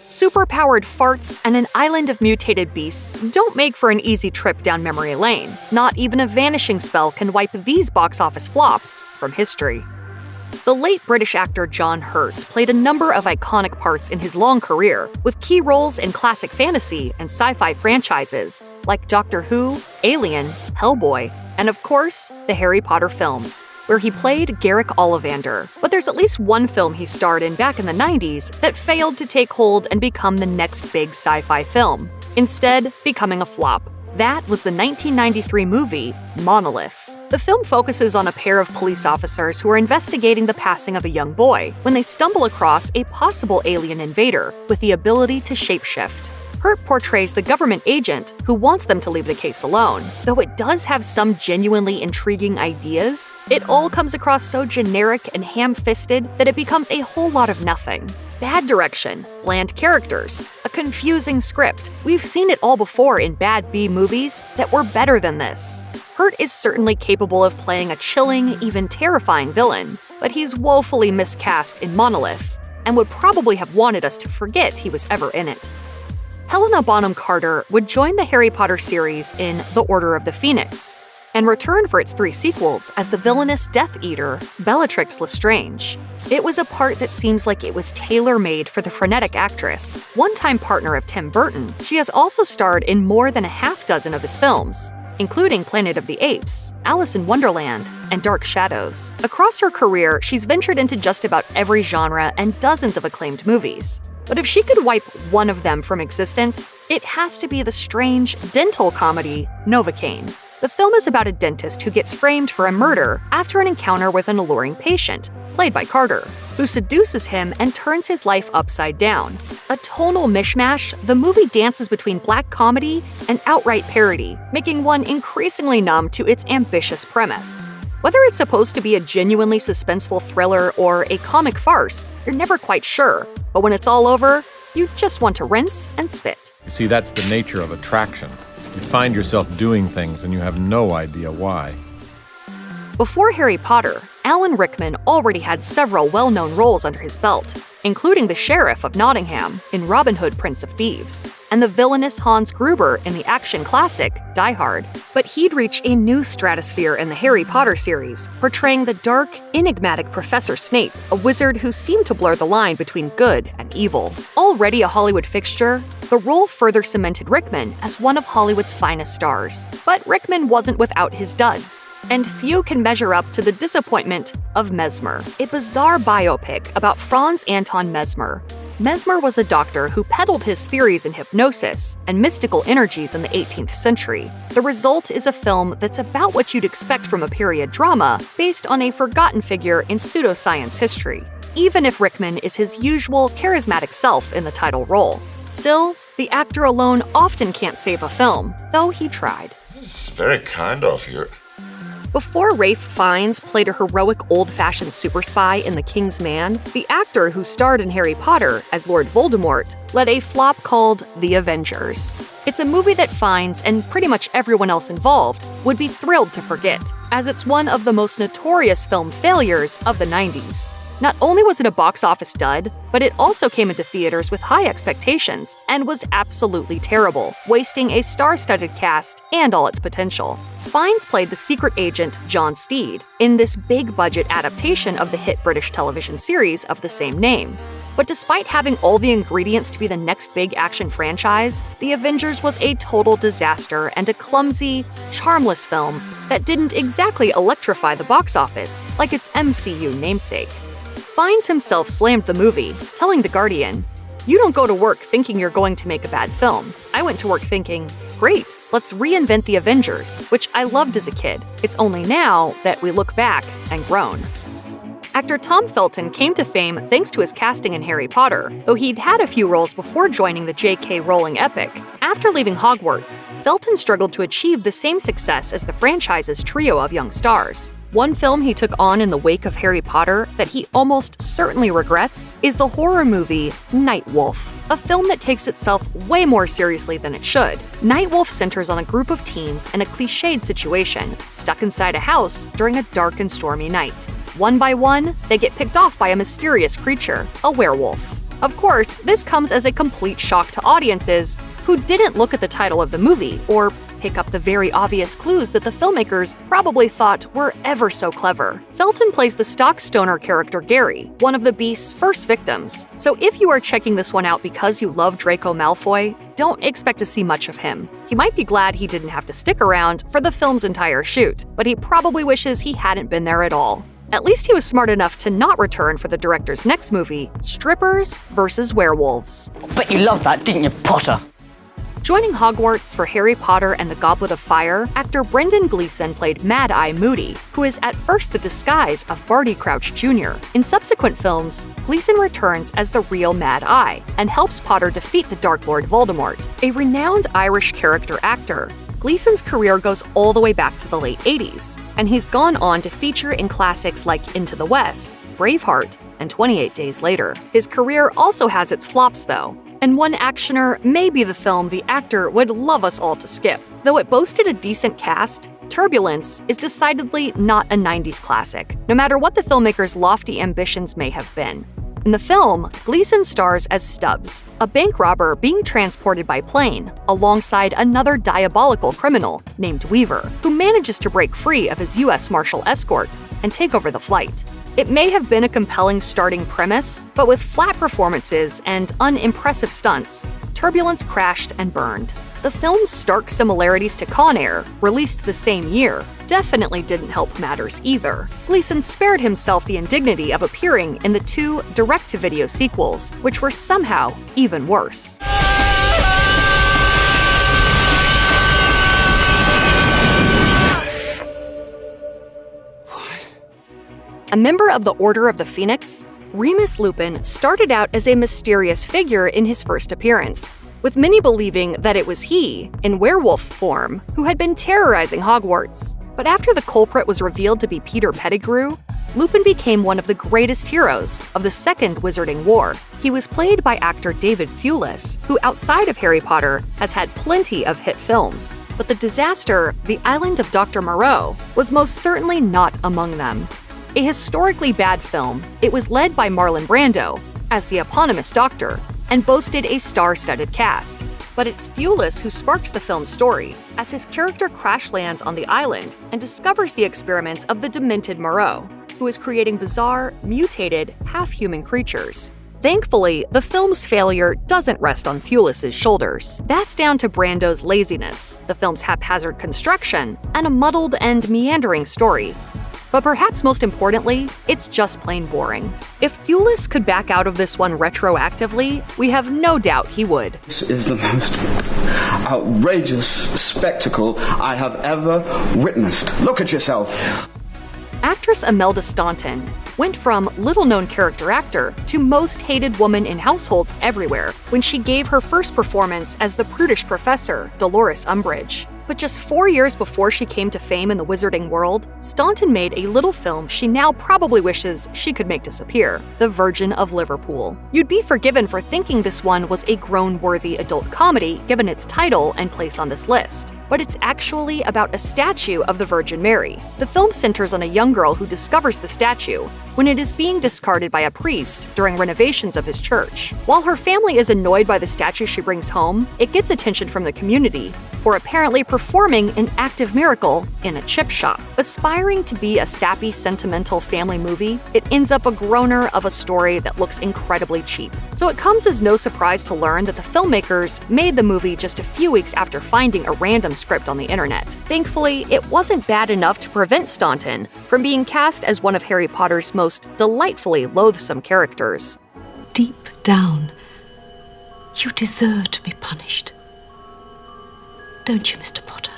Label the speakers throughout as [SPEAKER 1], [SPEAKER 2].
[SPEAKER 1] Superpowered farts and an island of mutated beasts don't make for an easy trip down memory lane. Not even a vanishing spell can wipe these box office flops from history. The late British actor John Hurt played a number of iconic parts in his long career, with key roles in classic fantasy and sci-fi franchises like Doctor Who, Alien, Hellboy, and of course, the Harry Potter films, where he played Garrick Ollivander. But there's at least one film he starred in back in the 90s that failed to take hold and become the next big sci-fi film, instead becoming a flop. That was the 1993 movie Monolith. The film focuses on a pair of police officers who are investigating the passing of a young boy when they stumble across a possible alien invader with the ability to shapeshift. Hurt portrays the government agent who wants them to leave the case alone. Though it does have some genuinely intriguing ideas, it all comes across so generic and ham-fisted that it becomes a whole lot of nothing. Bad direction, bland characters, a confusing script. We've seen it all before in bad B movies that were better than this. Hurt is certainly capable of playing a chilling, even terrifying villain, but he's woefully miscast in Monolith and would probably have wanted us to forget he was ever in it. Helena Bonham Carter would join the Harry Potter series in The Order of the Phoenix, and return for its 3 sequels as the villainous Death Eater, Bellatrix Lestrange. It was a part that seems like it was tailor-made for the frenetic actress. One-time partner of Tim Burton, she has also starred in more than a half-dozen of his films, including Planet of the Apes, Alice in Wonderland, and Dark Shadows. Across her career, she's ventured into just about every genre and dozens of acclaimed movies. But if she could wipe one of them from existence, it has to be the strange dental comedy Novocaine. The film is about a dentist who gets framed for a murder after an encounter with an alluring patient, played by Carter, who seduces him and turns his life upside down. A tonal mishmash, the movie dances between black comedy and outright parody, making one increasingly numb to its ambitious premise. Whether it's supposed to be a genuinely suspenseful thriller or a comic farce, you're never quite sure, but when it's all over, you just want to rinse and spit.
[SPEAKER 2] You see, that's the nature of attraction. You find yourself doing things and you have no idea why.
[SPEAKER 1] Before Harry Potter, Alan Rickman already had several well-known roles under his belt, including the Sheriff of Nottingham in Robin Hood, Prince of Thieves, and the villainous Hans Gruber in the action classic Die Hard. But he'd reach a new stratosphere in the Harry Potter series, portraying the dark, enigmatic Professor Snape, a wizard who seemed to blur the line between good and evil. Already a Hollywood fixture, the role further cemented Rickman as one of Hollywood's finest stars. But Rickman wasn't without his duds, and few can measure up to the disappointment of Mesmer, a bizarre biopic about Franz Anton Mesmer. Mesmer was a doctor who peddled his theories in hypnosis and mystical energies in the 18th century. The result is a film that's about what you'd expect from a period drama based on a forgotten figure in pseudoscience history, even if Rickman is his usual charismatic self in the title role. Still, the actor alone often can't save a film, though he tried.
[SPEAKER 3] This is very kind of you.
[SPEAKER 1] Before Ralph Fiennes played a heroic old-fashioned super spy in The King's Man, the actor who starred in Harry Potter as Lord Voldemort led a flop called The Avengers. It's a movie that Fiennes and pretty much everyone else involved would be thrilled to forget, as it's one of the most notorious film failures of the 90s. Not only was it a box office dud, but it also came into theaters with high expectations and was absolutely terrible, wasting a star-studded cast and all its potential. Fiennes played the secret agent John Steed in this big-budget adaptation of the hit British television series of the same name. But despite having all the ingredients to be the next big action franchise, The Avengers was a total disaster and a clumsy, charmless film that didn't exactly electrify the box office like its MCU namesake. Fiennes himself slammed the movie, telling The Guardian, "You don't go to work thinking you're going to make a bad film. I went to work thinking, great, let's reinvent the Avengers, which I loved as a kid. It's only now that we look back and groan." Actor Tom Felton came to fame thanks to his casting in Harry Potter, though he'd had a few roles before joining the J.K. Rowling epic. After leaving Hogwarts, Felton struggled to achieve the same success as the franchise's trio of young stars. One film he took on in the wake of Harry Potter that he almost certainly regrets is the horror movie Night Wolf, a film that takes itself way more seriously than it should. Night Wolf centers on a group of teens in a cliched situation, stuck inside a house during a dark and stormy night. One by one, they get picked off by a mysterious creature, a werewolf. Of course, this comes as a complete shock to audiences who didn't look at the title of the movie or pick up the very obvious clues that the filmmakers probably thought were ever so clever. Felton plays the stock stoner character Gary, one of the Beast's first victims. So if you are checking this one out because you love Draco Malfoy, don't expect to see much of him. He might be glad he didn't have to stick around for the film's entire shoot, but he probably wishes he hadn't been there at all. At least he was smart enough to not return for the director's next movie, Strippers vs. Werewolves.
[SPEAKER 4] Bet you loved that, didn't you, Potter?
[SPEAKER 1] Joining Hogwarts for Harry Potter and the Goblet of Fire, actor Brendan Gleeson played Mad Eye Moody, who is at first the disguise of Barty Crouch Jr. In subsequent films, Gleeson returns as the real Mad Eye and helps Potter defeat the Dark Lord Voldemort. A renowned Irish character actor, Gleeson's career goes all the way back to the late 80s, and he's gone on to feature in classics like Into the West, Braveheart, and 28 Days Later. His career also has its flops, though, and One Actioner may be the film the actor would love us all to skip. Though it boasted a decent cast, Turbulence is decidedly not a 90s classic, no matter what the filmmaker's lofty ambitions may have been. In the film, Gleeson stars as Stubbs, a bank robber being transported by plane, alongside another diabolical criminal named Weaver, who manages to break free of his U.S. Marshal escort and take over the flight. It may have been a compelling starting premise, but with flat performances and unimpressive stunts, Turbulence crashed and burned. The film's stark similarities to Con Air, released the same year, definitely didn't help matters either. Gleeson spared himself the indignity of appearing in the 2 direct-to-video sequels, which were somehow even worse. A member of the Order of the Phoenix, Remus Lupin started out as a mysterious figure in his first appearance, with many believing that it was he, in werewolf form, who had been terrorizing Hogwarts. But after the culprit was revealed to be Peter Pettigrew, Lupin became one of the greatest heroes of the Second Wizarding War. He was played by actor David Thewlis, who outside of Harry Potter has had plenty of hit films. But the disaster, The Island of Dr. Moreau, was most certainly not among them. A historically bad film, it was led by Marlon Brando as the eponymous Doctor and boasted a star-studded cast. But it's Thewlis who sparks the film's story, as his character crash lands on the island and discovers the experiments of the demented Moreau, who is creating bizarre, mutated, half-human creatures. Thankfully, the film's failure doesn't rest on Thewlis' shoulders. That's down to Brando's laziness, the film's haphazard construction, and a muddled and meandering story. But perhaps most importantly, it's just plain boring. If Thewlis could back out of this one retroactively, we have no doubt he would.
[SPEAKER 5] This is the most outrageous spectacle I have ever witnessed. Look at yourself.
[SPEAKER 1] Actress Imelda Staunton went from little-known character actor to most hated woman in households everywhere when she gave her first performance as the prudish professor, Dolores Umbridge. But just 4 years before she came to fame in the wizarding world, Staunton made a little film she now probably wishes she could make disappear, The Virgin of Liverpool. You'd be forgiven for thinking this one was a grown-worthy adult comedy given its title and place on this list. But it's actually about a statue of the Virgin Mary. The film centers on a young girl who discovers the statue when it is being discarded by a priest during renovations of his church. While her family is annoyed by the statue she brings home, it gets attention from the community for apparently performing an active miracle in a chip shop. Aspiring to be a sappy, sentimental family movie, it ends up a groaner of a story that looks incredibly cheap. So it comes as no surprise to learn that the filmmakers made the movie just a few weeks after finding a random script on the internet. Thankfully, it wasn't bad enough to prevent Staunton from being cast as one of Harry Potter's most delightfully loathsome characters.
[SPEAKER 6] Deep down, you deserve to be punished. Don't you, Mr. Potter?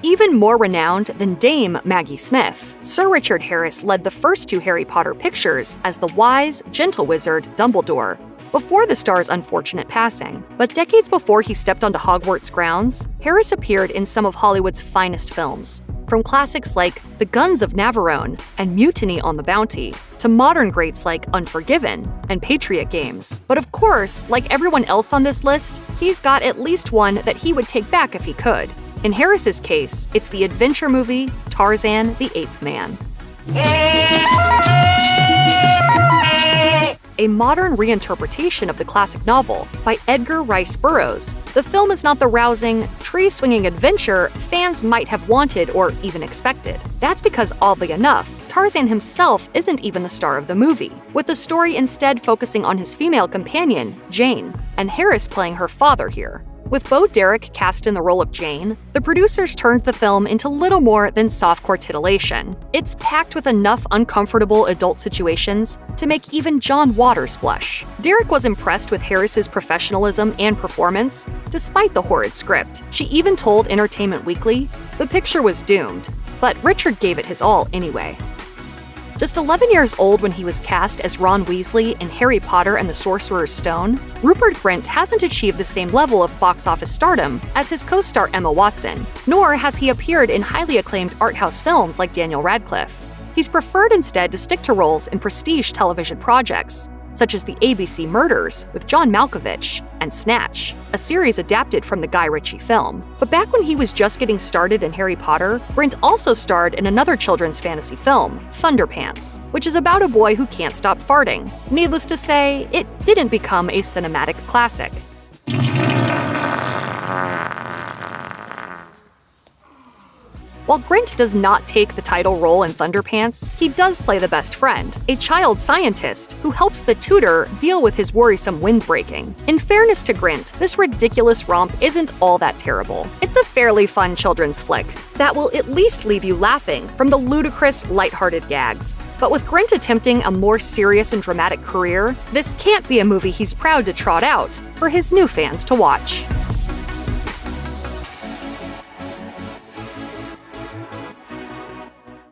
[SPEAKER 1] Even more renowned than Dame Maggie Smith, Sir Richard Harris led the first 2 Harry Potter pictures as the wise, gentle wizard Dumbledore, before the star's unfortunate passing. But decades before he stepped onto Hogwarts grounds, Harris appeared in some of Hollywood's finest films, from classics like The Guns of Navarone and Mutiny on the Bounty, to modern greats like Unforgiven and Patriot Games. But of course, like everyone else on this list, he's got at least one that he would take back if he could. In Harris's case, it's the adventure movie Tarzan the Ape Man. a modern reinterpretation of the classic novel by Edgar Rice Burroughs. The film is not the rousing, tree-swinging adventure fans might have wanted or even expected. That's because, oddly enough, Tarzan himself isn't even the star of the movie, with the story instead focusing on his female companion, Jane, and Harris playing her father here. With Bo Derek cast in the role of Jane, the producers turned the film into little more than softcore titillation. It's packed with enough uncomfortable adult situations to make even John Waters blush. Derek was impressed with Harris's professionalism and performance, despite the horrid script. She even told Entertainment Weekly, "The picture was doomed, but Richard gave it his all anyway." Just 11 years old when he was cast as Ron Weasley in Harry Potter and the Sorcerer's Stone, Rupert Grint hasn't achieved the same level of box office stardom as his co-star Emma Watson, nor has he appeared in highly acclaimed art house films like Daniel Radcliffe. He's preferred instead to stick to roles in prestige television projects, such as the ABC Murders with John Malkovich and Snatch, a series adapted from the Guy Ritchie film. But back when he was just getting started in Harry Potter, Grint also starred in another children's fantasy film, Thunderpants, which is about a boy who can't stop farting. Needless to say, it didn't become a cinematic classic. While Grint does not take the title role in Thunderpants, he does play the best friend, a child scientist who helps the tutor deal with his worrisome windbreaking. In fairness to Grint, this ridiculous romp isn't all that terrible. It's a fairly fun children's flick that will at least leave you laughing from the ludicrous, lighthearted gags. But with Grint attempting a more serious and dramatic career, this can't be a movie he's proud to trot out for his new fans to watch.